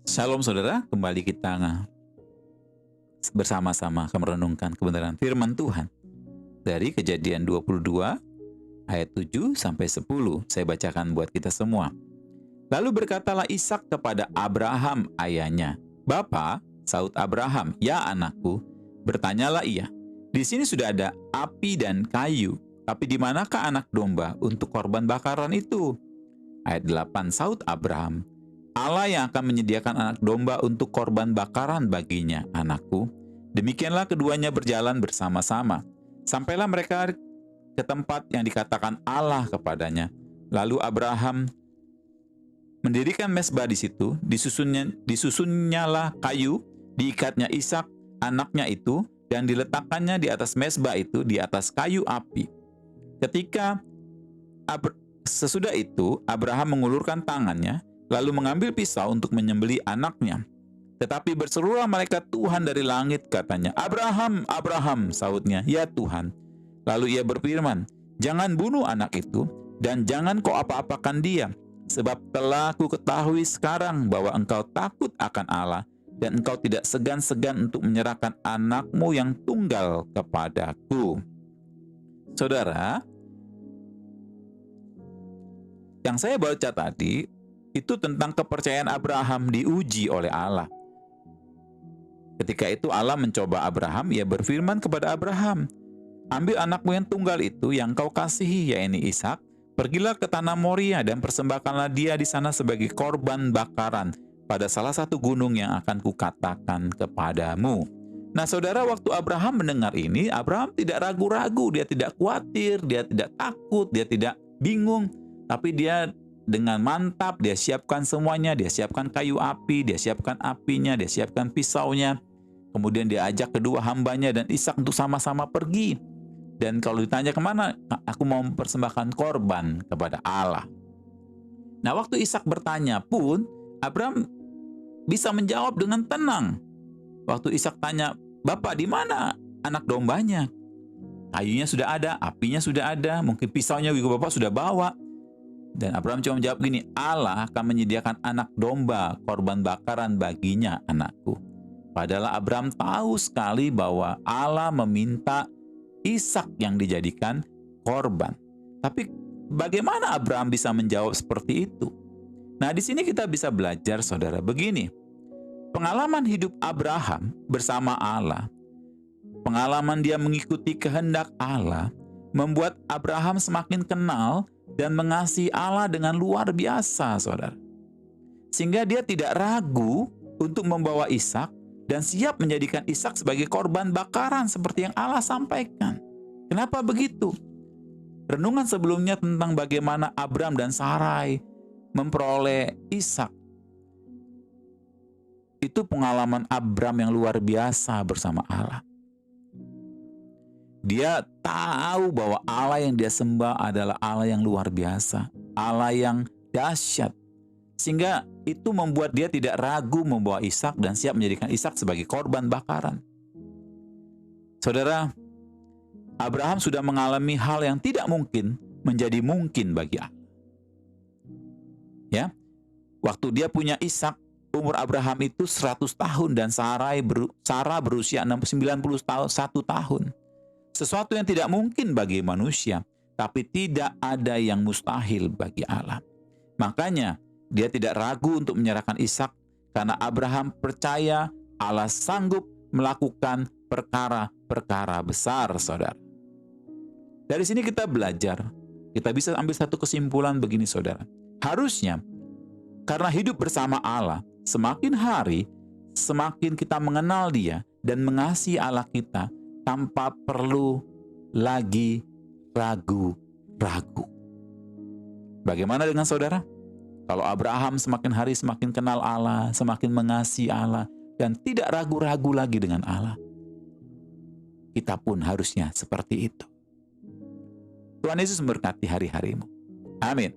Shalom saudara, kembali kita bersama-sama akan merenungkan kebenaran firman Tuhan dari Kejadian 22 ayat 7 sampai 10. Saya bacakan buat kita semua. Lalu berkatalah Ishak kepada Abraham ayahnya, "Bapa," saut Abraham, "Ya anakku." Bertanyalah ia, "Di sini sudah ada api dan kayu, tapi di manakah anak domba untuk korban bakaran itu?" Ayat 8, saut Abraham, "Allah yang akan menyediakan anak domba untuk korban bakaran baginya, anakku." Demikianlah keduanya berjalan bersama-sama. Sampailah mereka ke tempat yang dikatakan Allah kepadanya. Lalu Abraham mendirikan mezbah di situ, disusunnyalah kayu, diikatnya Ishak, anaknya itu, dan diletakkannya di atas mezbah itu, di atas kayu api. Sesudah itu, Abraham mengulurkan tangannya, lalu mengambil pisau untuk menyembelih anaknya. Tetapi berserulah malaikat Tuhan dari langit, katanya, "Abraham, Abraham," sautnya, "Ya Tuhan." Lalu ia berfirman, "Jangan bunuh anak itu, dan jangan kau apa-apakan dia, sebab telah ku ketahui sekarang bahwa engkau takut akan Allah, dan engkau tidak segan-segan untuk menyerahkan anakmu yang tunggal kepadaku." Saudara, yang saya baca tadi, itu tentang kepercayaan Abraham diuji oleh Allah. Ketika itu Allah mencoba Abraham, ia berfirman kepada Abraham, "Ambil anakmu yang tunggal itu yang kau kasihi, yaitu Ishak, pergilah ke tanah Moria dan persembahkanlah dia di sana sebagai korban bakaran pada salah satu gunung yang akan kukatakan kepadamu." Nah saudara, waktu Abraham mendengar ini, Abraham tidak ragu-ragu, dia tidak khawatir, dia tidak takut, dia tidak bingung, tapi dia dengan mantap, dia siapkan semuanya, dia siapkan kayu api, dia siapkan apinya, dia siapkan pisaunya. Kemudian dia ajak kedua hambanya dan Ishak untuk sama-sama pergi. Dan kalau ditanya kemana, "Aku mau mempersembahkan korban kepada Allah." Nah waktu Ishak bertanya pun, Abraham bisa menjawab dengan tenang. Waktu Ishak tanya, "Bapak, di mana anak dombanya?" Kayunya sudah ada, apinya sudah ada, mungkin pisaunya juga Bapak sudah bawa. Dan Abraham cuma menjawab gini, "Allah akan menyediakan anak domba, korban bakaran baginya, anakku." Padahal Abraham tahu sekali bahwa Allah meminta Ishak yang dijadikan korban. Tapi bagaimana Abraham bisa menjawab seperti itu? Nah, di sini kita bisa belajar, saudara, begini. Pengalaman hidup Abraham bersama Allah, pengalaman dia mengikuti kehendak Allah, membuat Abraham semakin kenal dan mengasihi Allah dengan luar biasa, saudara. Sehingga dia tidak ragu untuk membawa Ishak dan siap menjadikan Ishak sebagai korban bakaran seperti yang Allah sampaikan. Kenapa begitu? Renungan sebelumnya tentang bagaimana Abram dan Sarai memperoleh Ishak. Itu pengalaman Abram yang luar biasa bersama Allah. Dia tahu bahwa Allah yang dia sembah adalah Allah yang luar biasa, Allah yang dahsyat. Sehingga itu membuat dia tidak ragu membawa Ishak dan siap menjadikan Ishak sebagai korban bakaran. Saudara, Abraham sudah mengalami hal yang tidak mungkin menjadi mungkin bagi Allah. Ya, waktu dia punya Ishak, umur Abraham itu 100 tahun dan Sarah berusia 91 tahun. Sesuatu yang tidak mungkin bagi manusia, tapi tidak ada yang mustahil bagi Allah. Makanya dia tidak ragu untuk menyerahkan Ishak karena Abraham percaya Allah sanggup melakukan perkara-perkara besar, saudara. Dari sini kita belajar, kita bisa ambil satu kesimpulan begini, saudara. Harusnya karena hidup bersama Allah, semakin hari semakin kita mengenal Dia dan mengasihi Allah kita tanpa perlu lagi ragu-ragu. Bagaimana dengan saudara? Kalau Abraham semakin hari semakin kenal Allah, semakin mengasihi Allah, dan tidak ragu-ragu lagi dengan Allah, kita pun harusnya seperti itu. Tuhan Yesus memberkati hari-harimu. Amin.